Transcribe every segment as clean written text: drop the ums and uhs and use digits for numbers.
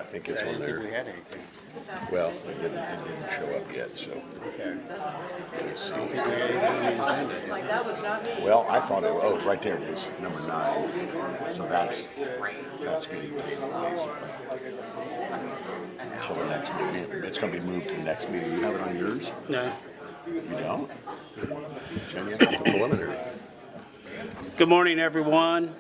think it's I on didn't think we there. had anything. Well, it didn't show up yet, so Okay. let's see. I don't think we had anything on the agenda. Like, that was not me. Well, I thought it, oh, right there it is, number 9. So that's getting tabled basically. Until the next meeting. It's gonna be moved to the next meeting. You have it on yours? No. You don't? Jen, you have the preliminary. Good morning, everyone.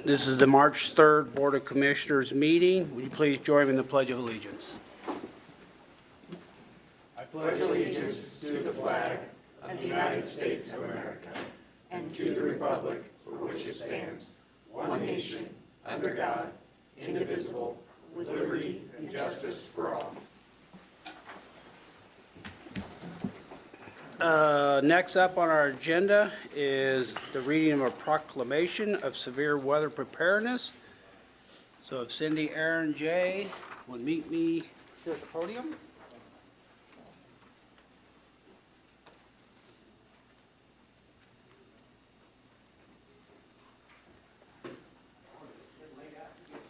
This is the March 3rd Board of Commissioners meeting. Would you please join me in the Pledge of Allegiance? Next up on our agenda is the reading of a proclamation of severe weather preparedness. So if Cindy, Aaron, Jay would meet me here at the podium.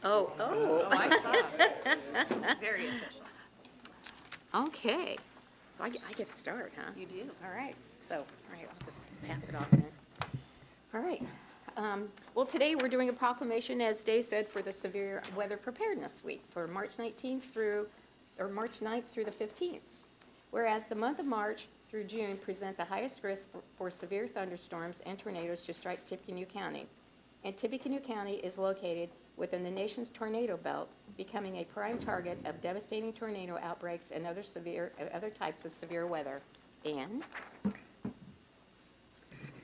Oh, I saw. Very official. okay. So I get to start, huh? You do. All right, so, all right, I'll just pass it off then. All right. Well, today we're doing a proclamation, as Dave said, for the Severe Weather Preparedness Week for March 19th March 9th through the 15th. Whereas the month of March through June present the highest risk for severe thunderstorms and tornadoes to strike Tippecanoe County. And Tippecanoe County is located within the nation's tornado belt, becoming a prime target of devastating tornado outbreaks and other types of severe weather. And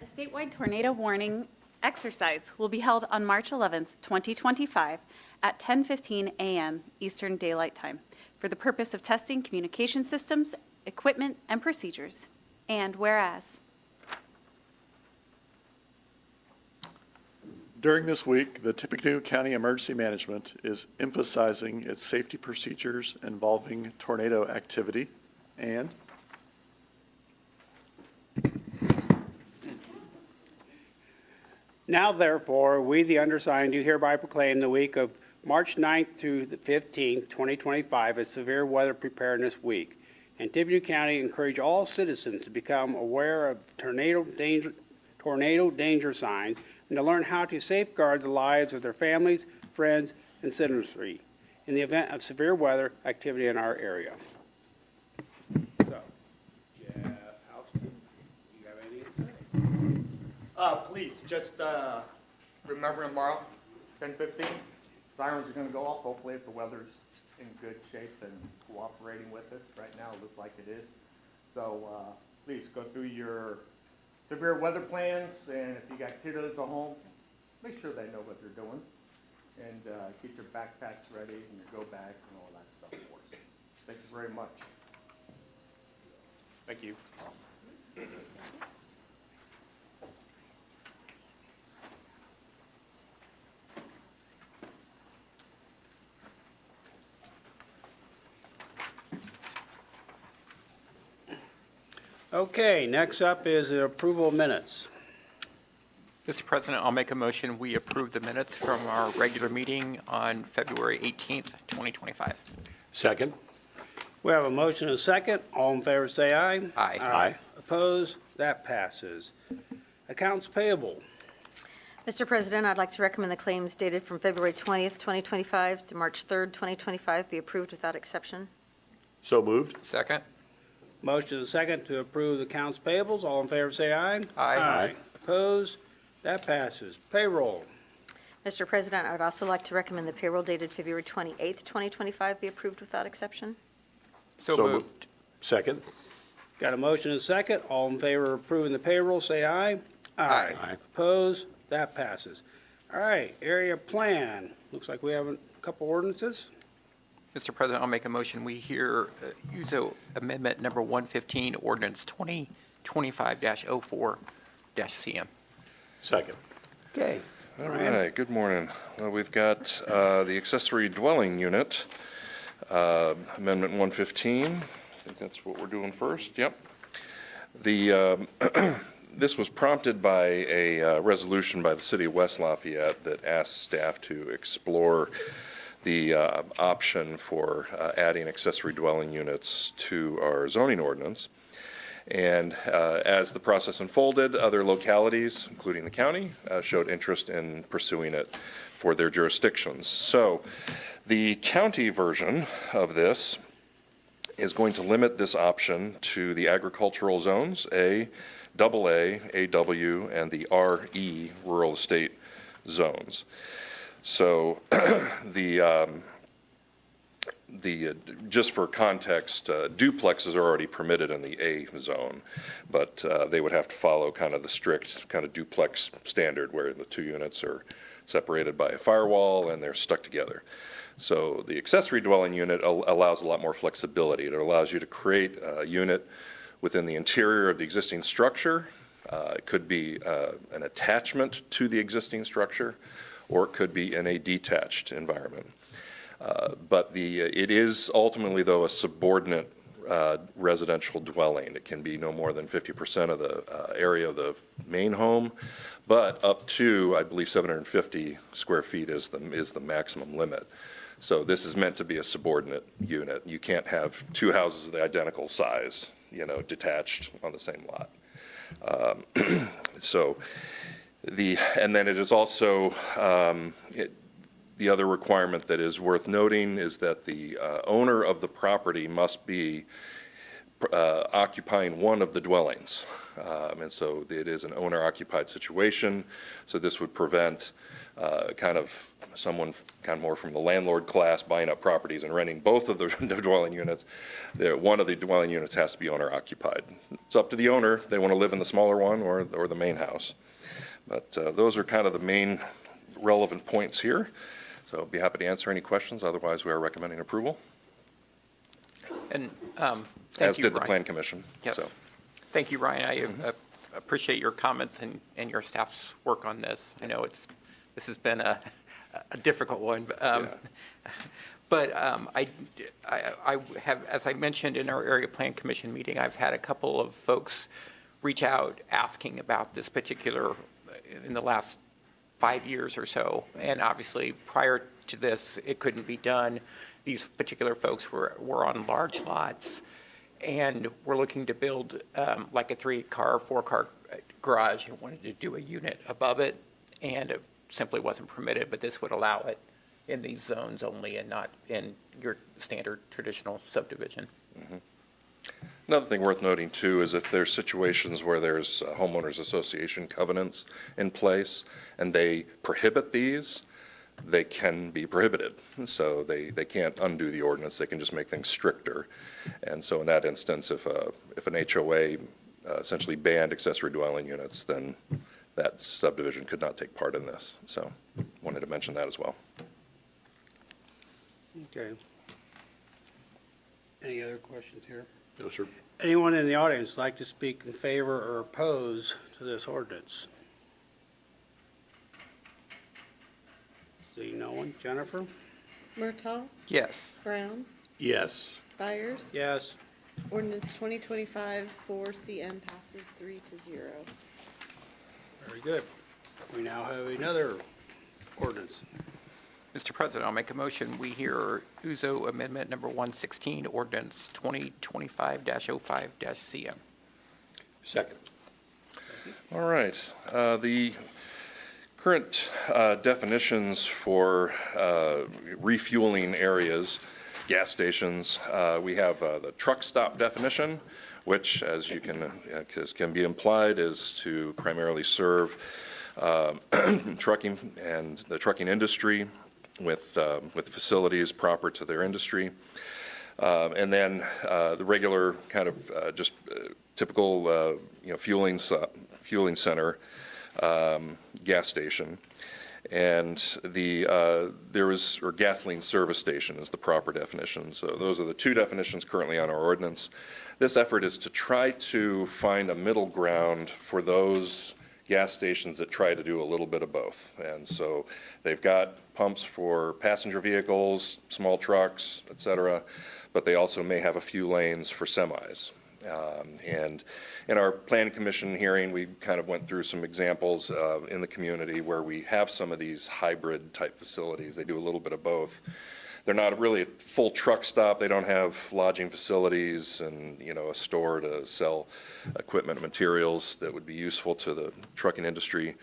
A statewide tornado warning exercise will be held on March 11th, 2025 at 10:15 a.m. Eastern Daylight Time for the purpose of testing communication systems, equipment, and procedures. And whereas During this week, the Tippecanoe County Emergency Management is emphasizing its safety procedures involving tornado activity. And Now therefore, we, the undersigned, do hereby proclaim the week of March 9th through the 15th, 2025 as Severe Weather Preparedness Week. And Tippecanoe County encourage all citizens to become aware of tornado danger signs and to learn how to safeguard the lives of their families, friends, and citizenry in the event of severe weather activity in our area. So, Jeff Houston, you have anything to say? Please, just remember tomorrow, 10:15, sirens are going to go off. Hopefully, if the weather's in good shape and cooperating with us. Right now, it looks like it is. So please go through your severe weather plans, and if you got kiddos at home, make sure they know what they're doing. And keep your backpacks ready and your go bags and all that stuff for us. Thank you very much. Thank you. Okay, next up is the approval of minutes. Mr. President, I'll make a motion, we approve the minutes from our regular meeting on February 18th, 2025. Second? We have a motion and a second. All in favor, say aye. Aye. Aye. Opposed? That passes. Accounts payable. Mr. President, I'd like to recommend the claims dated from February 20th, 2025 to March 3rd, 2025 be approved without exception. So moved? Second? Motion and a second to approve the accounts payables. All in favor, say aye. Aye. Opposed? That passes. Payroll. Mr. President, I would also like to recommend the payroll dated February 28th, 2025 be approved without exception. So moved. Second? Got a motion and a second. All in favor of approving the payroll, say aye. Aye. Aye. Opposed? That passes. All right, area plan. Looks like we have a couple ordinances. Mr. President, I'll make a motion, we use amendment number 115, ordinance 2025-04-CM. Second. Okay. All right, good morning. Well, we've got the accessory dwelling unit, Amendment 115. I think that's what we're doing first, yep. This was prompted by a resolution by the City of West Lafayette that asked staff to explore the option for adding accessory dwelling units to our zoning ordinance. And as the process unfolded, other localities, including the county, showed interest in pursuing it for their jurisdictions. So the county version of this is going to limit this option to the agricultural zones, A, AA, AW, and the RE, rural estate zones. So just for context, duplexes are already permitted in the A zone, but they would have to follow kind of the strict kind of duplex standard where the two units are separated by a firewall and they're stuck together. So the accessory dwelling unit allows a lot more flexibility. It allows you to create a unit within the interior of the existing structure. It could be an attachment to the existing structure, or it could be in a detached environment. But it is ultimately, though, a subordinate residential dwelling. It can be no more than 50% of the area of the main home, but up to, I believe, 750 square feet is the maximum limit. So this is meant to be a subordinate unit. You can't have two houses of the identical size, detached on the same lot. And then it is also, the other requirement that is worth noting is that the owner of the property must be occupying one of the dwellings. And so it is an owner-occupied situation. So this would prevent someone more from the landlord class buying up properties and renting both of the dwelling units. One of the dwelling units has to be owner-occupied. It's up to the owner if they want to live in the smaller one or the main house. But those are kind of the main relevant points here. So I'll be happy to answer any questions. Otherwise, we are recommending approval, And as thank you, did the Ryan. Plan Commission. Yes. So, Thank you, Ryan. I appreciate your comments and your staff's work on this. I know this has been a difficult one. But I have, as I mentioned in our Area Plan Commission meeting, I've had a couple of folks reach out asking about this particular, in the last 5 years or so. And obviously, prior to this, it couldn't be done. These particular folks were on large lots and were looking to build like a 3-car, 4-car garage and wanted to do a unit above it. And it simply wasn't permitted, but this would allow it in these zones only and not in your standard traditional subdivision. another thing worth noting too is if there's situations where there's homeowners association covenants in place and they prohibit these, they can be prohibited. So they can't undo the ordinance, they can just make things stricter. And so in that instance, if an HOA essentially banned accessory dwelling units, then that subdivision could not take part in this. So wanted to mention that as well. Okay. Any other questions here? No, sir. Anyone in the audience like to speak in favor or oppose to this ordinance? See no one. Jennifer? Murtaugh, Yes. Brown, Yes. Byers. Yes. Ordinance 2025-4CM passes 3-0. Very good. We now have another ordinance. Mr. President, I'll make a motion. We hear Uzo Amendment Number 116, Ordinance 2025-05-CM. Second. All right. The current definitions for refueling areas, gas stations, we have the truck stop definition, which, as you can be implied, is to primarily serve trucking and the trucking industry with facilities proper to their industry. And then the regular kind of just typical fueling center gas station. And or gasoline service station is the proper definition. So those are the two definitions currently on our ordinance. This effort is to try to find a middle ground for those gas stations that try to do a little bit of both. And so they've got pumps for passenger vehicles, small trucks, et cetera, but they also may have a few lanes for semis. And in our Plan Commission hearing, we kind of went through some examples in the community where we have some of these hybrid-type facilities. They do a little bit of both. They're not really a full truck stop. They don't have lodging facilities and, a store to sell equipment and materials that would be useful to the trucking industry.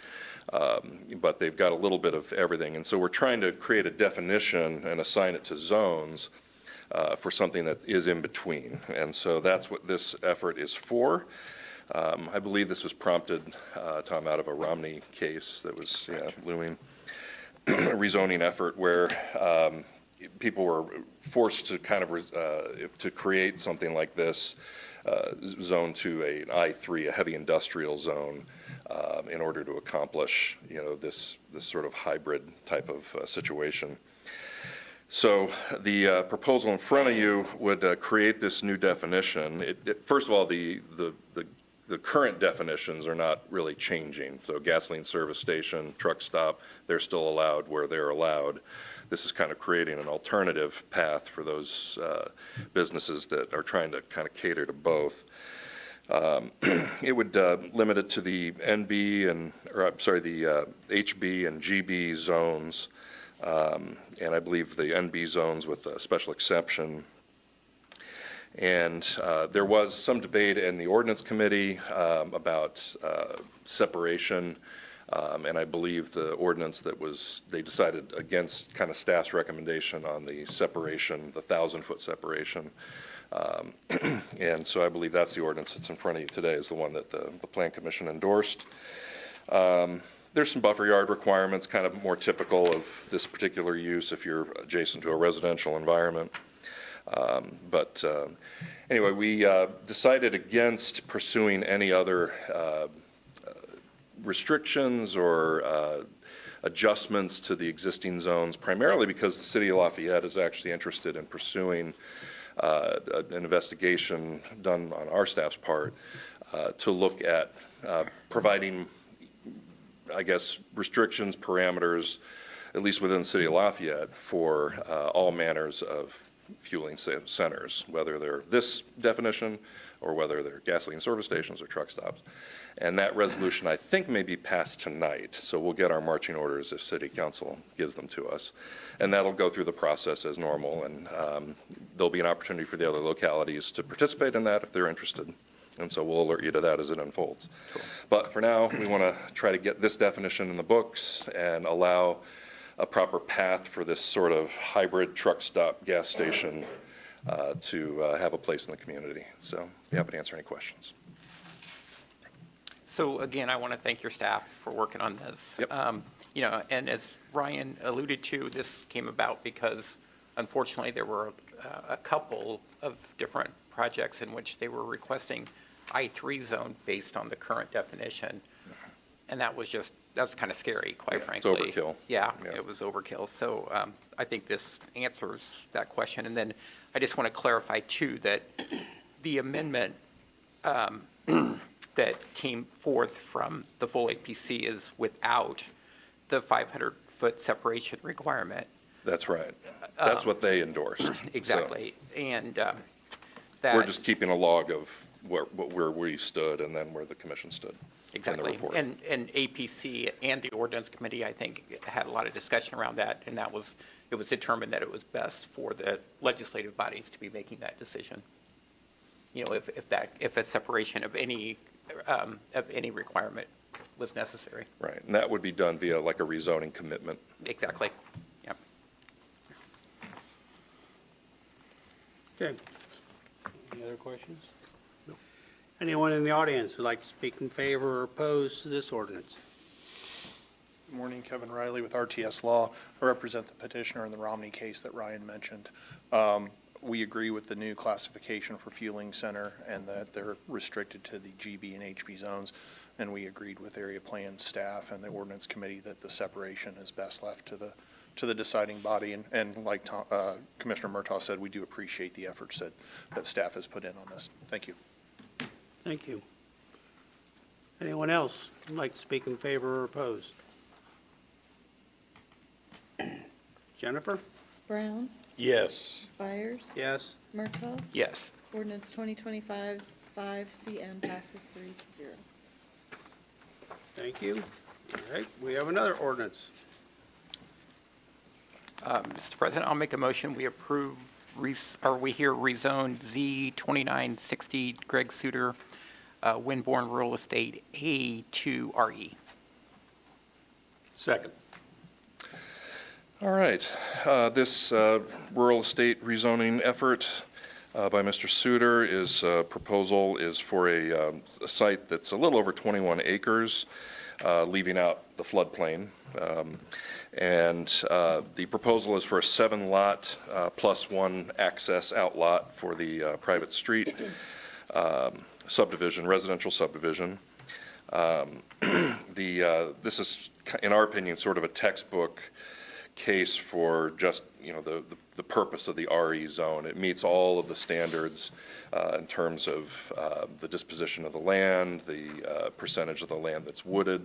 But they've got a little bit of everything. And so we're trying to create a definition and assign it to zones for something that is in between. And so that's what this effort is for. I believe this was prompted, Tom, out of a Romney case that was looming, a rezoning effort where people were forced to kind of to create something like this, zone to an I3, a heavy industrial zone, in order to accomplish, this sort of hybrid type of situation. So the proposal in front of you would create this new definition. First of all, the current definitions are not really changing. So gasoline service station, truck stop, they're still allowed where they're allowed. This is kind of creating an alternative path for those businesses that are trying to kind of cater to both. It would limit it to the NB and, the HB and GB zones, and I believe the NB zones with a special exception. And there was some debate in the ordinance committee about separation, and I believe the ordinance they decided against kind of staff's recommendation on the separation, the 1,000-foot separation. And so I believe that's the ordinance that's in front of you today, is the one that the Plan Commission endorsed. There's some buffer yard requirements, kind of more typical of this particular use if you're adjacent to a residential environment. But anyway, we decided against pursuing any other restrictions or adjustments to the existing zones, primarily because the City of Lafayette is actually interested in pursuing an investigation done on our staff's part to look at providing, I guess, restrictions, parameters, at least within the City of Lafayette, for all manners of fueling centers, whether they're this definition or whether they're gasoline service stations or truck stops. And that resolution, I think, may be passed tonight. So we'll get our marching orders if City Council gives them to us. And that'll go through the process as normal. And there'll be an opportunity for the other localities to participate in that if they're interested. And so we'll alert you to that as it unfolds. Cool. But for now, we want to try to get this definition in the books and allow a proper path for this sort of hybrid truck stop gas station to have a place in the community. So be happy to answer any questions. So again, I want to thank your staff for working on this. Yep. And as Ryan alluded to, this came about because unfortunately there were a couple of different projects in which they were requesting I3 zone based on the current definition. And that was kind of scary, quite frankly. It's overkill. Yeah, Yeah. it was overkill. So I think this answers that question. And then I just want to clarify too that the amendment that came forth from the full APC is without the 500-foot separation requirement. That's right. That's what they endorsed. Exactly. And So that. we're just keeping a log of where we stood and then where the commission stood. Exactly. report. And APC and the ordinance committee, I think, had a lot of discussion around that, and it was determined that it was best for the legislative bodies to be making that decision. If a separation of any requirement was necessary. Right, and that would be done via like a rezoning commitment. Exactly. Yeah. Okay. Any other questions? No. Anyone in the audience would like to speak in favor or oppose to this ordinance? Good morning, Kevin Riley with RTS Law. I represent the petitioner in the Romney case that Ryan mentioned. We agree with the new classification for fueling center and that they're restricted to the GB and HB zones. And we agreed with area plan staff and the ordinance committee that the separation is best left to the deciding body. And like Commissioner Murtaugh said, we do appreciate the efforts that staff has put in on this. Thank you. Thank you. Anyone else would like to speak in favor or oppose? Jennifer? Brown, Yes. Byers, Yes. Murtaugh, Yes. ordinance 2025-4 5CM passes 3-0. Thank you. All right, we have another ordinance. Mr. President, I'll make a motion, we approve, we hear rezone Z 2960 Greg Suter, Winborn Rural Estate A to RE. Second. All right. This rural estate rezoning effort by Mr. Suter is, proposal is for a site that's a little over 21 acres, leaving out the floodplain. And the proposal is for a 7-lot plus 1 access outlot for the private street subdivision, residential subdivision. This is, in our opinion, sort of a textbook case for just, the purpose of the RE zone. It meets all of the standards in terms of the disposition of the land, the percentage of the land that's wooded,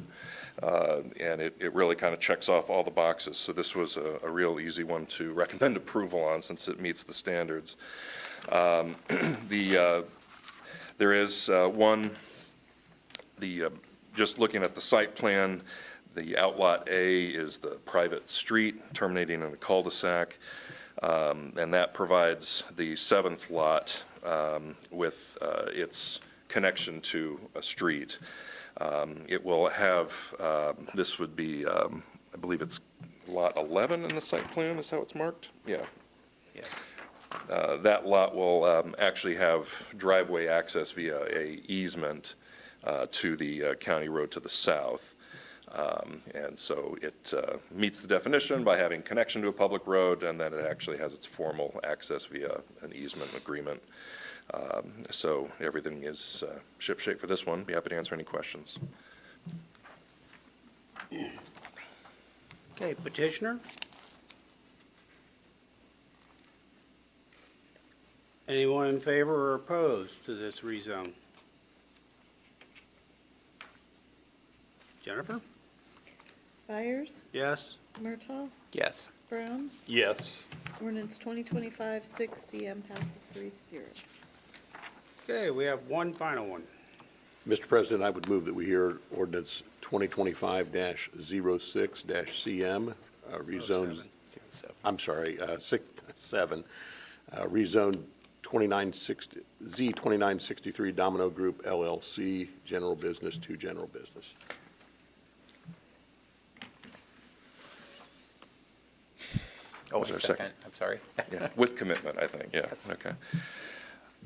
and it really kind of checks off all the boxes. So this was a real easy one to recommend approval on since it meets the standards. There is just looking at the site plan, the outlot A is the private street terminating in a cul-de-sac, and that provides the 7th lot with its connection to a street. It will have, this would be, I believe it's lot 11 in the site plan, is how it's marked? Yeah. Yeah. That lot will actually have driveway access via a easement to the county road to the south. And so it meets the definition by having connection to a public road, and then it actually has its formal access via an easement agreement. So everything is shipshape for this one. Be happy to answer any questions. Okay, petitioner? Anyone in favor or opposed to this rezone? Jennifer? Byers, Yes? Murtaugh, Yes. Brown. Yes. Ordinance 2025-6CM passes 3-0. Okay, we have one final one. Mr. President, I would move that we hear ordinance 2025-06-CM, rezone, I'm sorry, 7, rezone 2960, Z2963 Domino Group LLC, general business to general business. Oh, Was there wait a second? I'm sorry. Yeah, with commitment, I think, yeah, Yes. okay.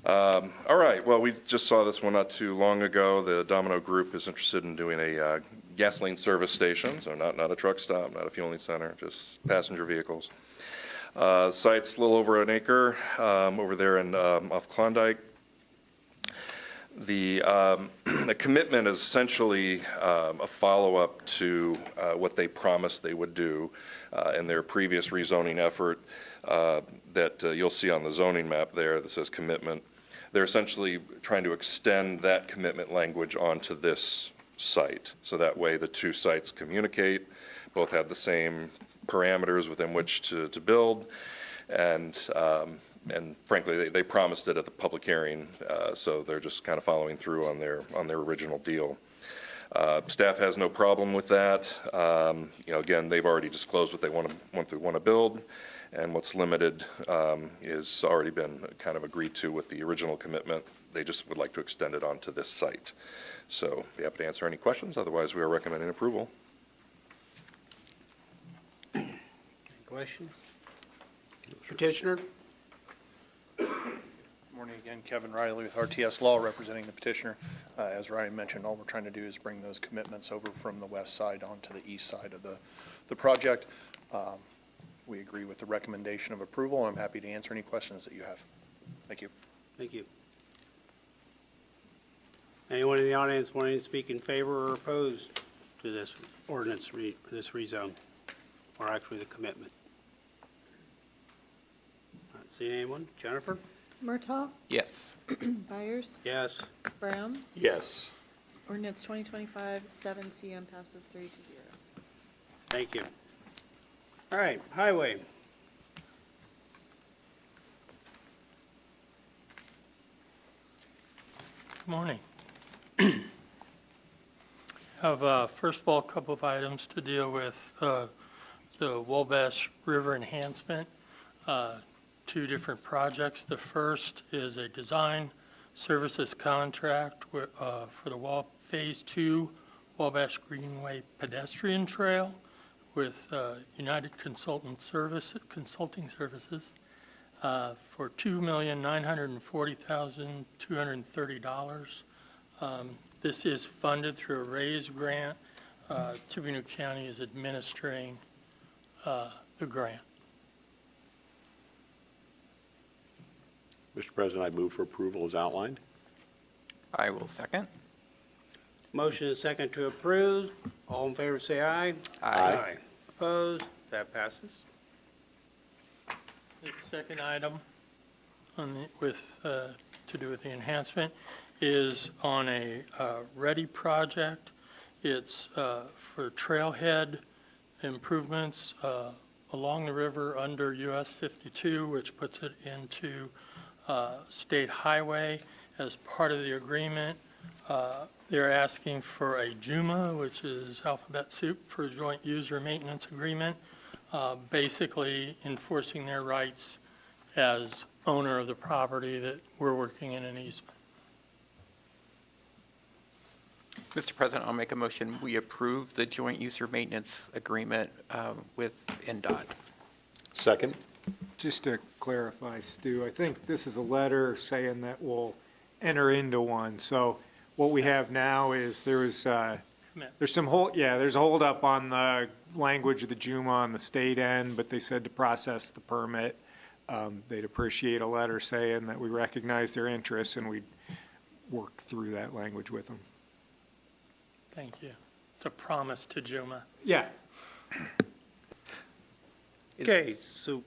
All right, well, we just saw this one not too long ago. The Domino Group is interested in doing a gasoline service station, so not a truck stop, not a fueling center, just passenger vehicles. Site's a little over an acre over there in off Klondike. The commitment is essentially a follow-up to what they promised they would do in their previous rezoning effort that you'll see on the zoning map there that says commitment. They're essentially trying to extend that commitment language onto this site. So that way the two sites communicate, both have the same parameters within which to build, and frankly, they promised it at the public hearing, so they're just kind of following through on their original deal. Staff has no problem with that. Again, they've already disclosed what they want to build, and what's limited is already been kind of agreed to with the original commitment. They just would like to extend it onto this site. So be happy to answer any questions. Otherwise, we are recommending approval. Any question? Petitioner? Morning again, Kevin Riley with RTS Law, representing the petitioner. As Ryan mentioned, all we're trying to do is bring those commitments over from the west side onto the east side of the project. We agree with the recommendation of approval, and I'm happy to answer any questions that you have. Thank you. Thank you. Anyone in the audience wanting to speak in favor or opposed to this ordinance, this rezone, or actually the commitment? Not seeing anyone. Jennifer? Murtaugh, Yes. Byers, Yes. Brown. Yes. Ordinance 2025-7CM passes 3-0. Thank you. All right, highway. Good morning. Have, first of all, a couple of items to deal with. The Wabash River enhancement, two different projects. The first is a design services contract for the Phase 2 Wabash Greenway Pedestrian Trail with United Consulting Services for $2,940,230. This is funded through a RAISE grant. Tippecanoe County is administering the grant. Mr. President, I move for approval as outlined. I will second. Motion is second to approve. All in favor, say aye. Aye. Opposed? That passes. The second item to do with the enhancement is on a READY project. It's for trailhead improvements along the river under US 52, which puts it into state highway. As part of the agreement, they're asking for a JUMA, which is alphabet soup for a joint user maintenance agreement, basically enforcing their rights as owner of the property that we're working in an easement. Mr. President, I'll make a motion. We approve the joint user maintenance agreement with NDOT. Second. Just to clarify, Stu, I think this is a letter saying that we'll enter into one. So what we have now is there's some there's a holdup on the language of the JUMA on the state end, but they said to process the permit, they'd appreciate a letter saying that we recognize their interests and we'd work through that language with them. Thank you. It's a promise to JUMA. Yeah. Okay, so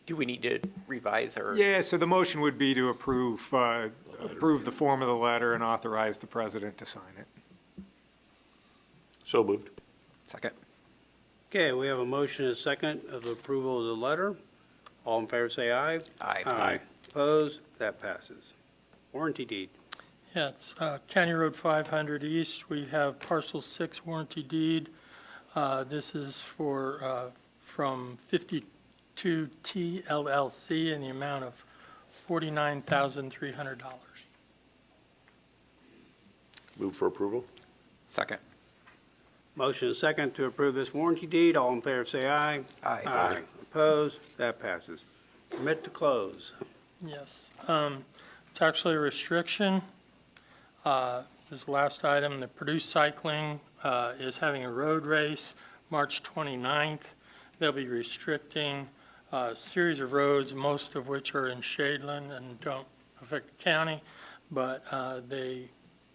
Do we need to revise or? Yeah, so the motion would be to approve the form of the letter and authorize the president to sign it. So moved. Second. Okay, we have a motion and a second of the approval of the letter. All in favor, say aye. Aye. Opposed? That passes. Warranty deed. Yeah, it's County Road 500 East. We have parcel 6 warranty deed. This is from 52T LLC in the amount of $49,300. Move for approval. Second. Motion and second to approve this warranty deed. All in favor, say aye. Aye. Opposed? That passes. Permit to close. Yes. It's actually a restriction. This last item, the Purdue Cycling is having a road race March 29th. They'll be restricting a series of roads, most of which are in Shadeland and don't affect the county, but they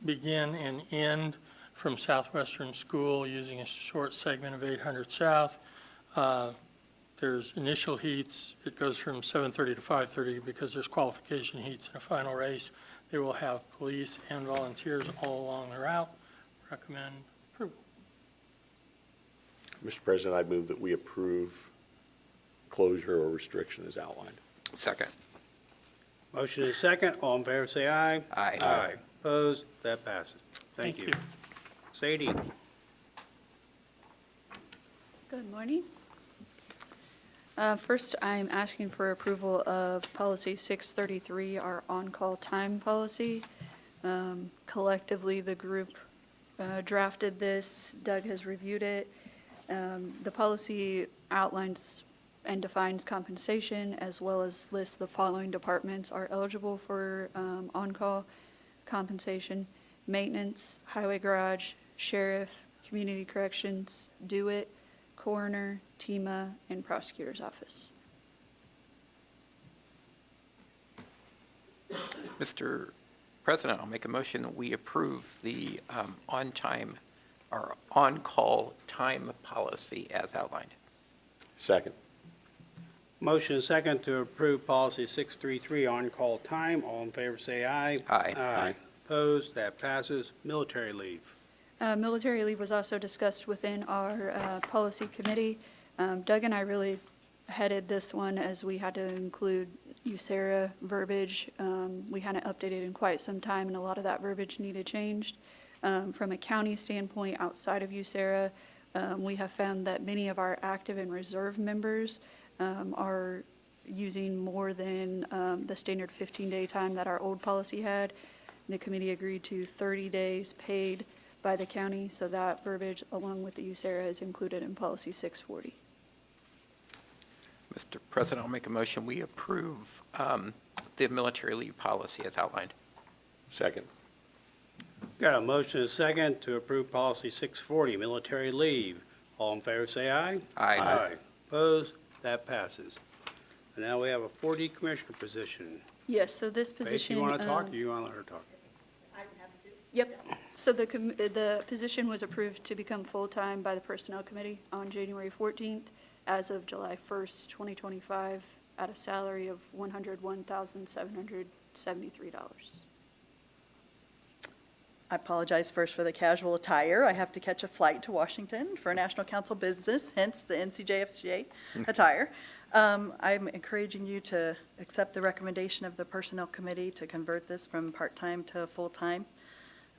begin and end from Southwestern School using a short segment of 800 South. There's initial heats. It goes from 7:30 to 5:30 because there's qualification heats in a final race. They will have police and volunteers all along the route. Recommend approval. Mr. President, I move that we approve closure or restriction as outlined. Second. Motion is second. All in favor, say aye. Aye. Opposed? That passes. Thank you. Sadie. Good morning. First, I'm asking for approval of policy 633, our on-call time policy. Collectively, the group drafted this. Doug has reviewed it. The policy outlines and defines compensation as well as lists the following departments are eligible for on-call compensation: maintenance, highway garage, sheriff, community corrections, DO-IT, coroner, TEMA, and prosecutor's office. Mr. President, I'll make a motion that we approve the on-time or on-call time policy as outlined. Second. Motion is second to approve policy 633 on-call time. All in favor, say aye. Aye. Opposed? That passes. Military leave. Military leave was also discussed within our policy committee. Doug and I really headed this one as we had to include USERA verbiage. We hadn't updated in quite some time, and a lot of that verbiage needed changed. From a county standpoint, outside of USERA, we have found that many of our active and reserve members are using more than the standard 15-day time that our old policy had. The committee agreed to 30 days paid by the county, so that verbiage, along with the USERA, is included in policy 640. Mr. President, I'll make a motion, we approve the military leave policy as outlined. Second. Got a motion and a second to approve policy 640, military leave. All in favor, say aye. Aye. Opposed? That passes. And now we have a 4D commissioner position. Yes, so this Faith, position. you want to talk, or you want to let her talk? Yep. So the position was approved to become full-time by the Personnel Committee on January 14th as of July 1st, 2025, at a salary of $101,773. I apologize first for the casual attire. I have to catch a flight to Washington for National Council business, hence the NCJFCA attire. I'm encouraging you to accept the recommendation of the Personnel Committee to convert this from part-time to full-time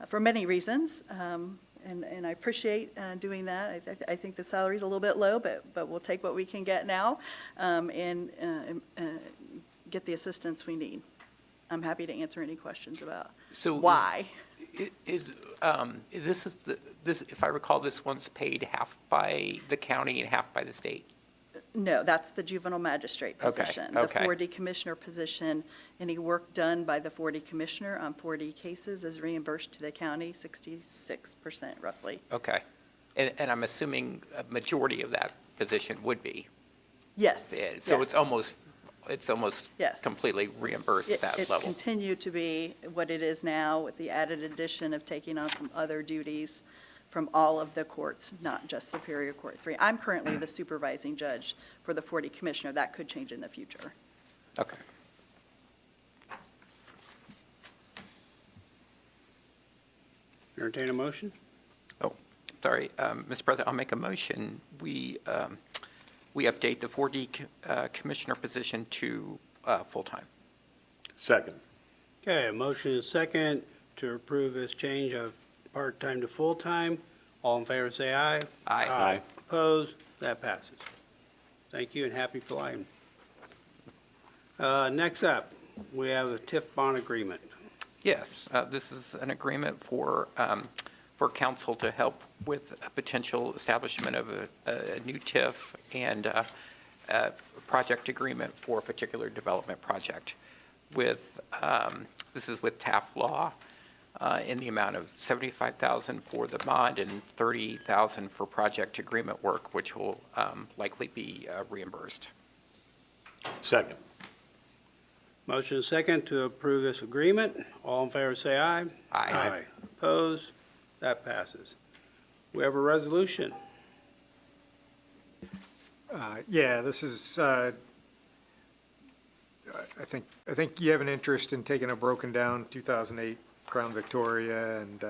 for many reasons. And I appreciate doing that. I think the salary's a little bit low, but we'll take what we can get now and get the assistance we need. I'm happy to answer any questions about why. Is this, if I recall, this one's paid half by the county and half by the state? No, that's the juvenile magistrate Okay, position. okay. The 4D commissioner position, any work done by the 4D commissioner on 4D cases is reimbursed to the county, 66% roughly. Okay. And I'm assuming a majority of that position would be. Yes. So yes. it's almost Yes. completely reimbursed at that It's level. continued to be what it is now with the added addition of taking on some other duties from all of the courts, not just Superior Court 3. I'm currently the supervising judge for the 4D commissioner. That could change in the future. Okay. Entertain a motion? Sorry, Mr. President, I'll make a motion. We update the 4D commissioner position to full-time. Second. Okay, a motion and a second to approve this change of part-time to full-time. All in favor, say aye. Aye. Opposed? That passes. Thank you and happy flying. Next up, we have the TIF bond agreement. Yes, this is an agreement for council to help with a potential establishment of a new TIF and a project agreement for a particular development project. This is with TAF Law in the amount of $75,000 for the bond and $30,000 for project agreement work, which will likely be reimbursed. Second. Motion and second to approve this agreement. All in favor, say aye. Aye. Opposed? That passes. We have a resolution. Yeah, this is, I think you have an interest in taking a broken down 2008 Crown Victoria and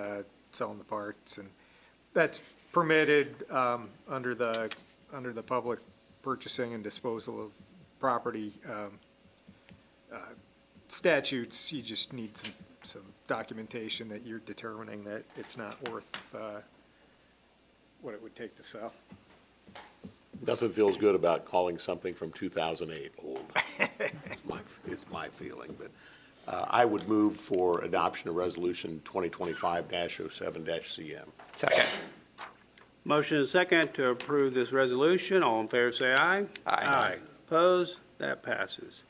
selling the parts, and that's permitted under the public purchasing and disposal of property statutes. You just need some documentation that you're determining that it's not worth what it would take to sell. Nothing feels good about calling something from 2008 old. It's my feeling, but I would move for adoption of Resolution 2025-07-CM. Second. Motion and second to approve this resolution. All in favor, say aye. Aye. Opposed? That passes.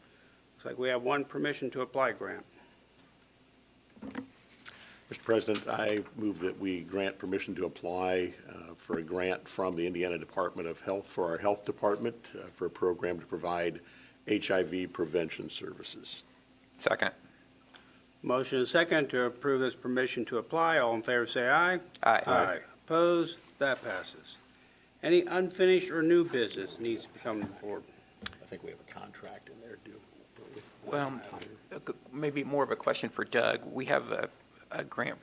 Looks like we have one permission to apply grant. Mr. President, I move that we grant permission to apply for a grant from the Indiana Department of Health for our health department for a program to provide HIV prevention services. Second. Motion and second to approve this permission to apply. All in favor, say aye. Aye. Opposed? That passes. Any unfinished or new business needs to come to the board? I think we have a contract in there, don't we? Well, maybe more of a question for Doug. We have a grant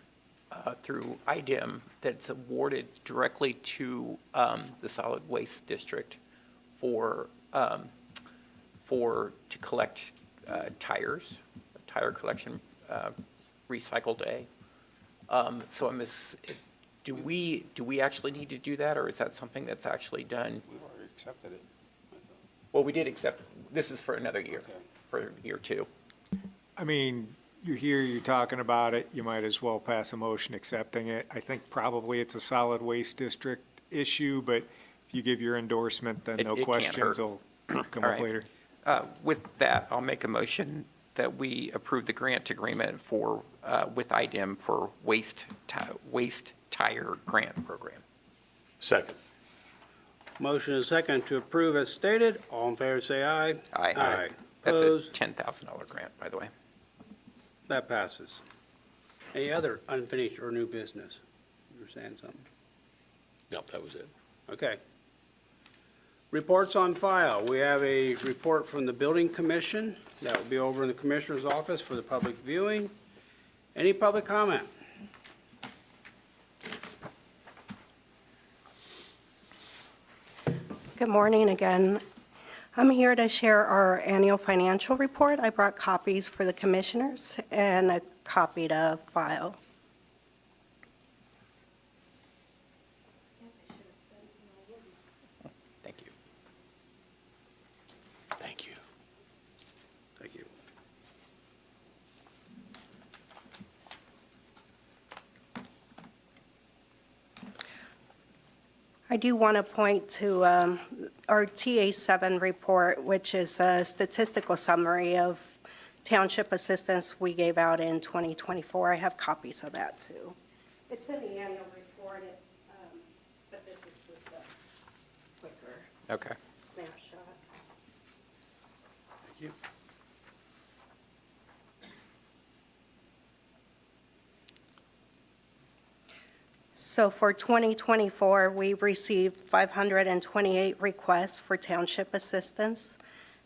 through IDEM that's awarded directly to the solid waste district to collect tires, tire collection recycle day. So do we actually need to do that, or is that something that's actually done? We've already accepted it. Well, we did accept, this is for another year, for year 2. I mean, you're talking about it, you might as well pass a motion accepting it. I think probably it's a solid waste district issue, but if you give your endorsement, then It no can't questions hurt. will come All up right. later. With that, I'll make a motion that we approve the grant agreement for, with IDEM for waste tire grant program. Second. Motion is second to approve as stated. All in favor, say aye. Aye. That's a Opposed? $10,000 grant, by the way. That passes. Any other unfinished or new business? You were saying something? No, that was it. Okay. Reports on file. We have a report from the Building Commission. That will be over in the Commissioner's office for the public viewing. Any public comment? Good morning again. I'm here to share our annual financial report. I brought copies for the commissioners and a copy to file. Thank you. Thank you. Thank you. I do want to point to our TA7 report, which is a statistical summary of township assistance we gave out in 2024. I have copies of that, too. It's in the annual report, but this is just a quicker Okay. snapshot. Thank you. So for 2024, we received 528 requests for township assistance.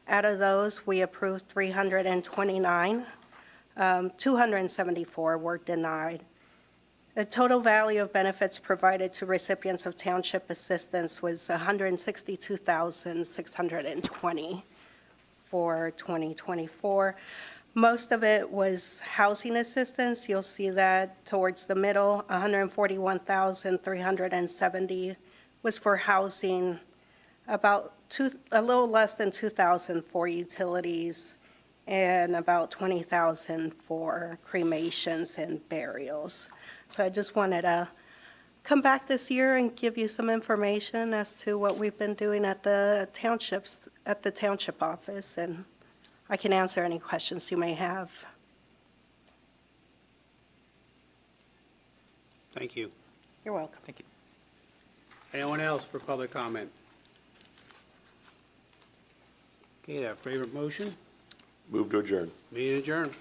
Out of those, we approved 329. 274 were denied. The total value of benefits provided to recipients of township assistance was $162,620 for 2024. Most of it was housing assistance. You'll see that towards the middle, $141,370 was for housing, a little less than $2,000 for utilities, and about $20,000 for cremations and burials. So I just wanted to come back this year and give you some information as to what we've been doing at the townships, at the township office, and I can answer any questions you may have. Thank you. You're welcome. Thank you. Anyone else for public comment? Okay, that favorite motion? Move to adjourn. Meeting adjourned.